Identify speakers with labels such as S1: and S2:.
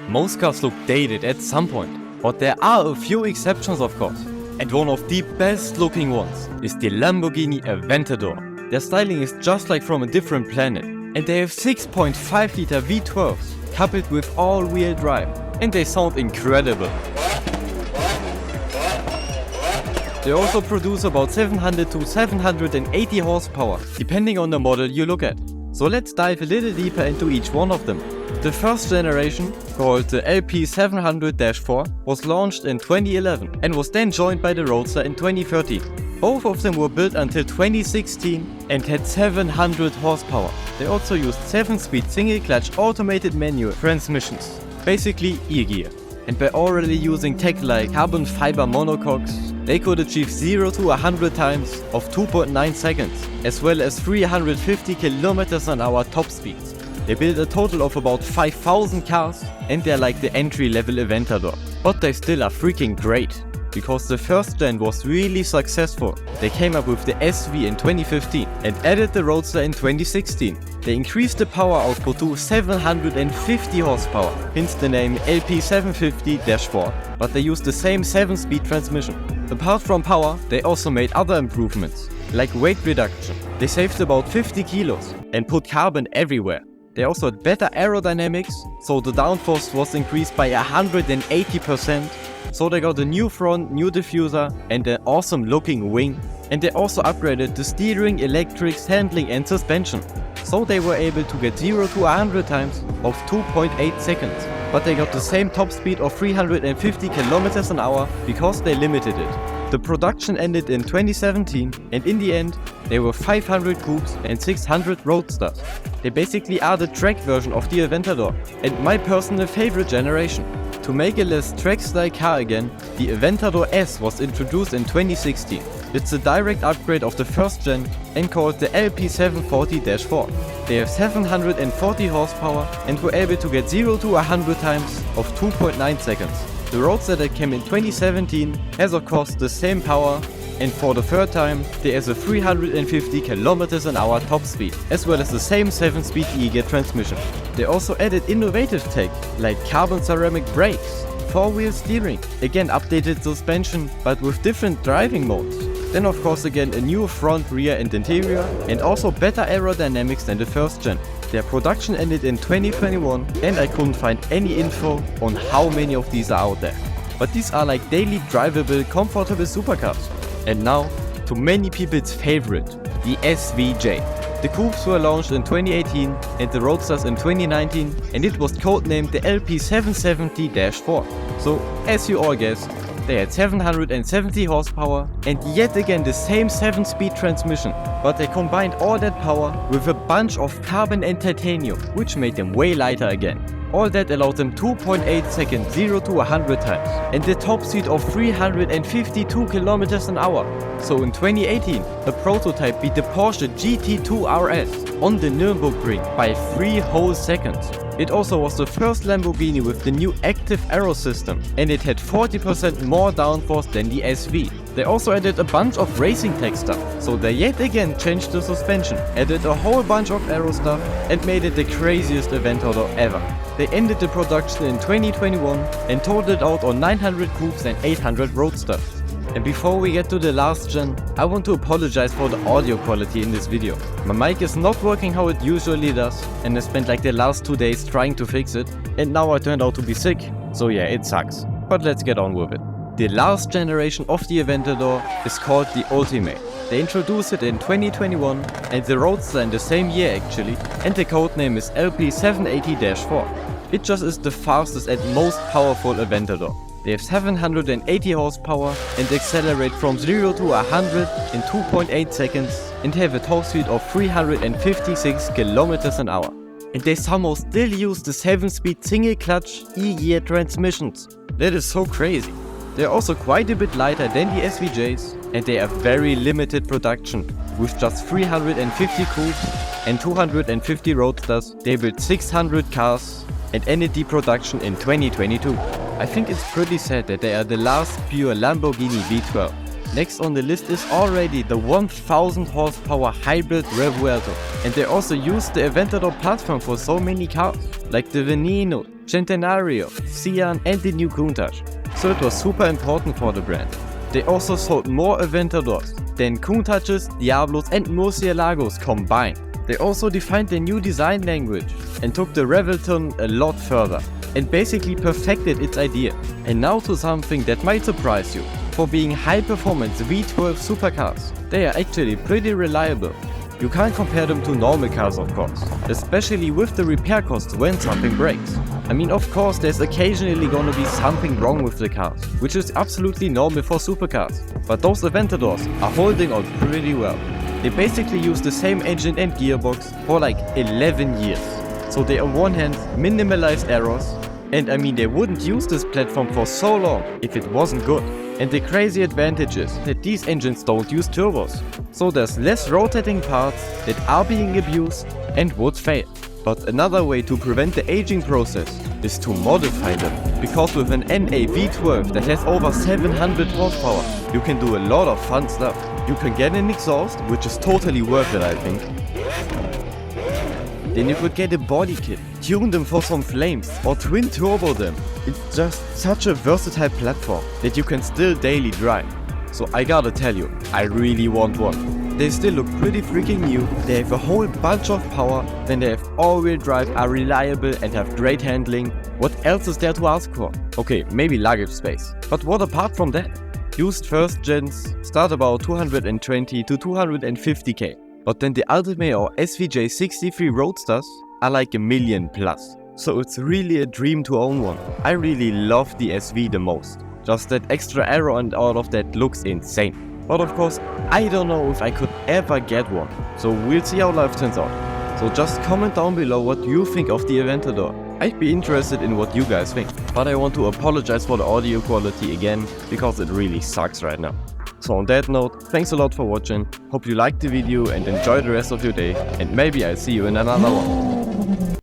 S1: Most cars look dated at some point, but there are a few exceptions of course. And one of the best looking ones is the Lamborghini Aventador. Their styling is just like from a different planet. And they have 6.5 liter V12s coupled with all-wheel drive. And they sound incredible. They also produce about 700 to 780 horsepower, depending on the model you look at. So let's dive a little deeper into each one of them. The first generation, called the LP700-4, was launched in 2011 and was then joined by the Roadster in 2013. Both of them were built until 2016 and had 700 horsepower. They also used 7-speed single-clutch automated manual transmissions, basically e-gear. And by already using tech like carbon fiber monocoques, they could achieve 0 to 100 times of 2.9 seconds, as well as 350 km/h top speeds. They built a total of about 5,000 cars, and they're like the entry-level Aventador. But they still are freaking great, because the first gen was really successful. They came up with the SV in 2015 and added the Roadster in 2016. They increased the power output to 750 horsepower, hence the name LP750-4, but they used the same 7-speed transmission. Apart from power, they also made other improvements, like weight reduction. They saved about 50 kilos and put carbon everywhere. They also had better aerodynamics, so the downforce was increased by 180%. So they got a new front, new diffuser and an awesome looking wing. And they also upgraded the steering, electrics, handling and suspension. So they were able to get 0 to 100 times of 2.8 seconds. But they got the same top speed of 350 km/h because they limited it. The production ended in 2017 and in the end there were 500 coupes and 600 roadsters. They basically are the track version of the Aventador and my personal favorite generation. To make a less track-style car again, the Aventador S was introduced in 2016. It's a direct upgrade of the first gen and called the LP740-4. They have 740 horsepower and were able to get 0 to 100 times of 2.9 seconds. The Roadster that came in 2017 has of course the same power, and for the third time there is a 350 km/h top speed, as well as the same 7-speed e-gear transmission. They also added innovative tech like carbon ceramic brakes, 4-wheel steering, again updated suspension but with different driving modes. Then of course again a new front, rear and interior, and also better aerodynamics than the first gen. Their production ended in 2021 and I couldn't find any info on how many of these are out there. But these are like daily drivable, comfortable supercars. And now to many people's favorite, the SVJ. The coupes were launched in 2018 and the Roadsters in 2019 and it was codenamed the LP770-4. So as you all guessed, they had 770 horsepower and yet again the same 7-speed transmission, but they combined all that power with a bunch of carbon and titanium, which made them way lighter again. All that allowed them 2.8 seconds 0 to 100 times and the top speed of 352 km/h. So in 2018, a prototype beat the Porsche GT2 RS on the Nürburgring by 3 whole seconds. It also was the first Lamborghini with the new active aero system and it had 40% more downforce than the SV. They also added a bunch of racing tech stuff, so they yet again changed the suspension, added a whole bunch of aero stuff and made it the craziest Aventador ever. They ended the production in 2021 and totaled it out on 900 coupes and 800 roadsters. And before we get to the last gen, I want to apologize for the audio quality in this video. My mic is not working how it usually does and I spent like the last 2 days trying to fix it and now I turned out to be sick. So yeah, it sucks. But let's get on with it. The last generation of the Aventador is called the Ultimate. They introduced it in 2021 and the Roadster in the same year actually, and the codename is LP780-4. It just is the fastest and most powerful Aventador. They have 780 horsepower and accelerate from 0 to 100 in 2.8 seconds and have a top speed of 356 km/h. And they somehow still use the 7-speed single clutch e-gear transmissions. That is so crazy. They are also quite a bit lighter than the SVJs and they have very limited production. With just 350 coupes and 250 roadsters, they built 600 cars and ended the production in 2022. I think it's pretty sad that they are the last pure Lamborghini V12. Next on the list is already the 1000 horsepower hybrid Revuelto, and they also used the Aventador platform for so many cars, like the Veneno, Centenario, Cyan and the new Countach. So it was super important for the brand. They also sold more Aventadors than Countaches, Diablos and Murcielagos combined. They also defined their new design language and took the Revelton a lot further and basically perfected its idea. And now to something that might surprise you. For being high-performance V12 supercars, they are actually pretty reliable. You can't compare them to normal cars, of course, especially with the repair costs when something breaks. I mean, of course, there's occasionally gonna be something wrong with the cars, which is absolutely normal for supercars. But those Aventadors are holding out pretty well. They basically use the same engine and gearbox for like 11 years. So they on one hand minimalize errors, and I mean they wouldn't use this platform for so long if it wasn't good. And the crazy advantage is that these engines don't use turbos, so there's less rotating parts that are being abused and would fail. But another way to prevent the aging process is to modify them, because with an NA V12 that has over 700 horsepower, you can do a lot of fun stuff. You can get an exhaust, which is totally worth it, I think. Then you could get a body kit, tune them for some flames, or twin turbo them. It's just such a versatile platform that you can still daily drive. So I gotta tell you, I really want one. They still look pretty freaking new, they have a whole bunch of power, then they have all-wheel drive, are reliable and have great handling. What else is there to ask for? Okay, maybe luggage space. But what apart from that? Used first gens start about 220 to 250k. But then the Ultimate or SVJ 63 Roadsters are like $1 million plus. So it's really a dream to own one. I really love the SV the most. Just that extra aero and all of that looks insane. But of course, I don't know if I could ever get one. So we'll see how life turns out. So just comment down below what you think of the Aventador. I'd be interested in what you guys think. But I want to apologize for the audio quality again, because it really sucks right now. So on that note, thanks a lot for watching, hope you liked the video and enjoy the rest of your day, and maybe I'll see you in another one.